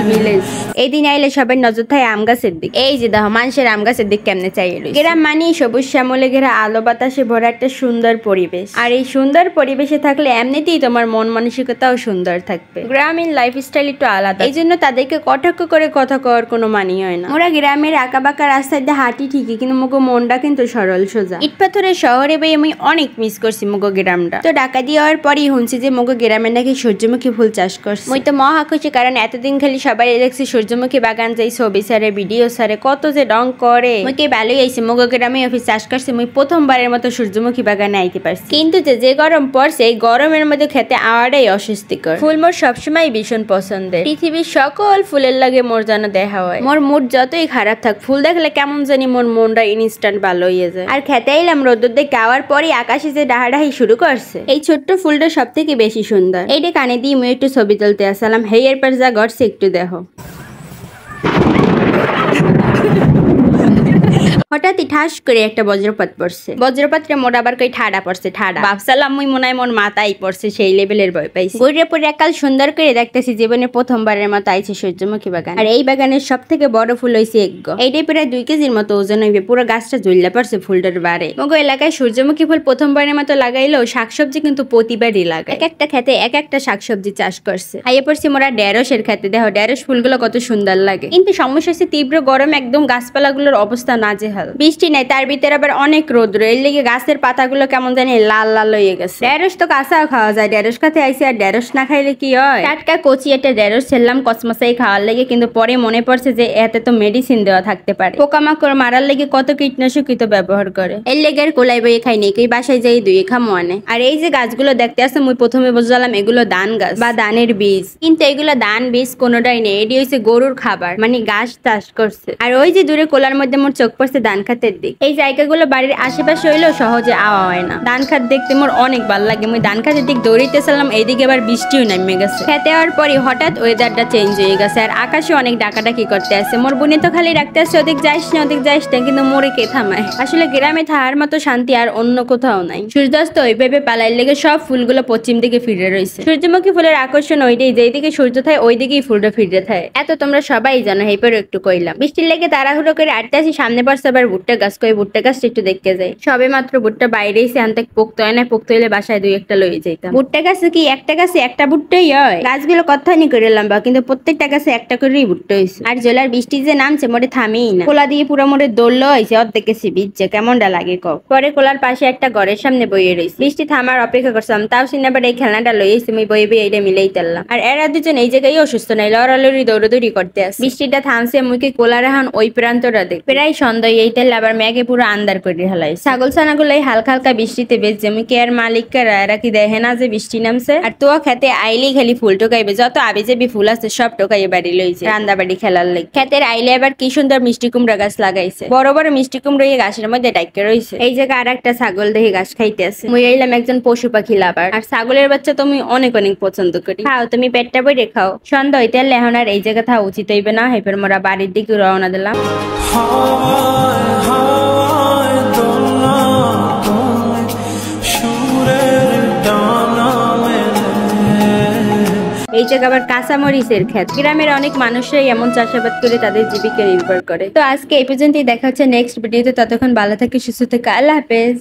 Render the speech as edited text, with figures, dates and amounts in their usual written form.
Village. এই দিন আইলে সবার নজর থাকে আম গাছের দিক। এই যে দেখো মানুষের আম গাছের দিক কেমনে চাইয়ে রয়েছে। গ্রাম মানে সবুজ শ্যামলে ঘেরা আলো বাতাসে ভরা একটা সুন্দর পরিবেশ। আর এই সুন্দর পরিবেশে থাকলে এমনিতেই তোমার মন মানসিকতাও সুন্দর থাকবে। গ্রামীণ লাইফস্টাইল একটু আলাদা, এই জন্য তাদেরকে কটাক্ষ করে কথা কওয়ার কোনো মানি হয় না। ওরা গ্রামের আঁকা বাঁকা রাস্তায় দিয়ে হাঁটি ঠিকই, কিন্তু মুগো মনটা কিন্তু সরল সোজা। ইট পাথরের শহরে বই আমি অনেক মিস করছি মুগো গ্রামটা। তো ঢাকা দিয়ে হওয়ার পরই শুনছি যে মুগো গ্রামে নাকি সূর্যমুখী ফুল চাষ করছে। মুই তো মহা খুশি, কারণ এতদিন খালি সবাই দেখছি সূর্যমুখী বাগান যাই ছবি সারে ভিডিও সারে কত যে রং করে। মুই ভালোই আইছি মুগো গ্রামে অফিস চাষ করছে। মুই প্রথমবারের মতো সূর্যমুখী বাগানে আইতে পারছি। কিন্তু যে গরম পড়ছে এই গরমের মধ্যে খেতে আওয়াটাই অস্বস্তিকর। ফুল মোর সবসময় ভীষণ পছন্দের। পৃথিবীর সকল ফুলের লাগে মোর যেন দেখা হয়। মোর মুড যতই খারাপ থাক, ফুল দেখলে কেমন জানি মোর মনটা ইনস্ট্যান্ট ভালো হয়ে যায়। আর খেতে এলাম রোদ্দুর দেখে আওয়ার পরই আকাশে যে ডাহাডাহি শুরু করছে। এই ছোট্ট ফুলটা সব থেকে বেশি সুন্দর। এইটা কানে দিয়ে মুই একটু ছবি তুলতে আসলাম। হেই এর পর যা ঘটছে একটু দেখো। হঠাৎই ঠাস করে একটা বজ্রপাত পড়ছে। বজ্রপাতরে মোর আবার কই ঠাডা পড়ছে। ঠাডা ভাবছিলাম মুই মনে হয় মোর মাথায় পড়ছে, সেই লেভেলের ভয় পাইছি। ঘুরে পরে একাল সুন্দর করে দেখতেছি জীবনে প্রথমবারের মতো আইছে সূর্যমুখী বাগান। আর এই বাগানের সব থেকে বড় ফুল হইছে এগ্গ। এইটাই প্রায় 2 কেজির মতো ওজন হইবে। পুরো গাছটা জ্বললে পড়ছে ফুলটার বারে। মগো এলাকায় সূর্যমুখী ফুল প্রথমবারের মতো লাগাইলেও শাকসবজি কিন্তু প্রতিবারই লাগায়। এক একটা খেতে এক একটা শাকসবজি চাষ করছে। আইয়ে পড়ছি মোরা ঢেঁড়সের খেতে। দেখো ঢেঁড়স ফুলগুলো কত সুন্দর লাগে। কিন্তু সমস্যা হচ্ছে তীব্র গরম, একদম গাছপালাগুলোর অবস্থা নাজেহাল। বৃষ্টি নাই, তার ভিতরে আবার অনেক রোদ্র। এর লেগে গাছের পাতাগুলো কেমন জানি লাল লাল হয়ে গেছে। ঢেঁড়স তো কাঁচাও খাওয়া যায়। ঢেঁড়স খাতে আইসি, আর ঢেঁড়স না খাইলে কি হয়। টাটকা কচি একটা ঢেঁড়স ছেড়লাম কচমচাই খাওয়ার লেগে, কিন্তু পরে মনে পড়ছে যে এতে তো মেডিসিন দেওয়া থাকতে পারে। পোকামাকড় মারার লেগে কত কীটনাশক তো ব্যবহার করে। এর লেগে আর কোলাই বই খাই নেই, কেই বাসায় যাই দুই খামো আনে। আর এই যে গাছগুলো দেখতে আসছে, মুই প্রথমে বুঝলাম এগুলো ধান গাছ বা ধানের বীজ, কিন্তু এগুলো ধান বীজ কোনোটাই নেই। এটি হচ্ছে গরুর খাবার, মানে গাছ চাষ করছে। আর ওই যে দূরে কোলার মধ্যে মোর চোখ পড়ছে ধান খাতের দিক। এই জায়গাগুলো বাড়ির আশেপাশে হইলেও সহজে আওয়া হয় না। ধান খাত দেখতে মোর অনেক ভালো লাগে। মুই ধান খাতের দিক দৌড়িতেছিলাম, এইদিকে আবার বৃষ্টিও নেমে গেছে। খেতে হওয়ার পরই হঠাৎ ওয়েদারটা চেঞ্জ হয়ে গেছে, আর আকাশে অনেক ডাকাডাকি করতে আসছে। মোর বোনে তো খালি রাখতে আসছে ওদিক যাইস না ওদিক যাইস না, কিন্তু মোরে কে থামায়। আসলে গ্রামে থাকার মতো শান্তি আর অন্য কোথাও নাই। সূর্যাস্ত ওইভাবে পালাইর লেগে সব ফুলগুলো পশ্চিম দিকে ফিরে রয়েছে। সূর্যমুখী ফুলের আকর্ষণ ওইটাই, যেদিকে সূর্য থাকে ওই দিকেই ফুলটা ফিরে থাকে। এত তোমরা সবাই জানো, হেপের একটু কইলাম। বৃষ্টির লেগে তাড়াহুড়ো করে আটতে আসি, সামনে পড়ছে আবার ভুট্টা গাছ। কই ভুট্টা গাছটা একটু দেখতে যাই। সবে মাত্র ভুট্টা বাইরেই আনতে পোক্ত হয় না, পোক্ত হইলে বাসায় 2-1টা লই যাইতাম। ভুট্টা গাছে কি একটা গাছে একটা ভুট্টাই হয়? গাছগুলো কথানি করে লম্বা, কিন্তু প্রত্যেকটা গাছে একটা করেই ভুট্টা হয়েছে। আর জেলার বৃষ্টি যে নামছে মোটে থামেই না। কোলা দিয়ে পুরো মোটে দৌড়লো হয়েছে, অর্ধেক গেছে ভিজছে। কেমনটা লাগে ক। পরে কোলার পাশে একটা ঘরের সামনে বইয়ে রয়েছে। বৃষ্টি থামার অপেক্ষা করছিলাম, তাও সিনে আবার এই খেলনাটা লই এসে মুই বইয়ে বইয়ে এইটা মিলেই তেললাম। আর এরা দুজন এই জায়গায় অসুস্থ নাই, লড়ালড়ি দৌড়দৌড়ি করতে আসে। বৃষ্টিটা থামছে, মুখে কোলার এখন ওই প্রান্তটা দেখ। প্রায় সন্ধ্যা এই তেল আবার মেঘে পুরো আন্দার করে হেলাই। ছাগল ছানাগুলো হালকা হালকা বৃষ্টিতে বেজছে। মুখে আর মালিকরা এরা কি দেখে না যে বৃষ্টি নামছে। আর তো খেতে আইলেই খালি ফুল টোকাইবে, যত আবিজাবি ফুল আছে সব টোকাইয়ে বাড়ি লইছে রান্দা বাড়ি খেলার লেগে। খেতের আইলে আবার কি সুন্দর মিষ্টি কুমড়া গাছ লাগাইছে। বড় বড় মিষ্টি কুমড়া এই গাছের মধ্যে ডাইকে রয়েছে। এই জায়গায় আর একটা ছাগল দেখে ঘাস খাইতে আছে। মুই আইলাম একজন পশু পাখি লাভার, আর ছাগলের বাচ্চা তুমি অনেক অনেক পছন্দ করি। খাও তুমি পেটটা বইরে খাও। সন্ধ্যা হইতে এখন আর এই জায়গা থাকা উচিত হইবে না। হেপের মোরা বাড়ির দিকে রওনা দিলাম। এই জায়গা আবার কাঁচামরিচের ক্ষেত। গ্রামের অনেক মানুষরাই এমন চাষাবাদ করে তাদের জীবিকা নির্ভর করে। তো আজকে এই পর্যন্তই, দেখা হচ্ছে নেক্সট ভিডিওতে। ততক্ষণ ভালো থাকে, সুস্থ থাকে, আল্লাহ হাফেজ।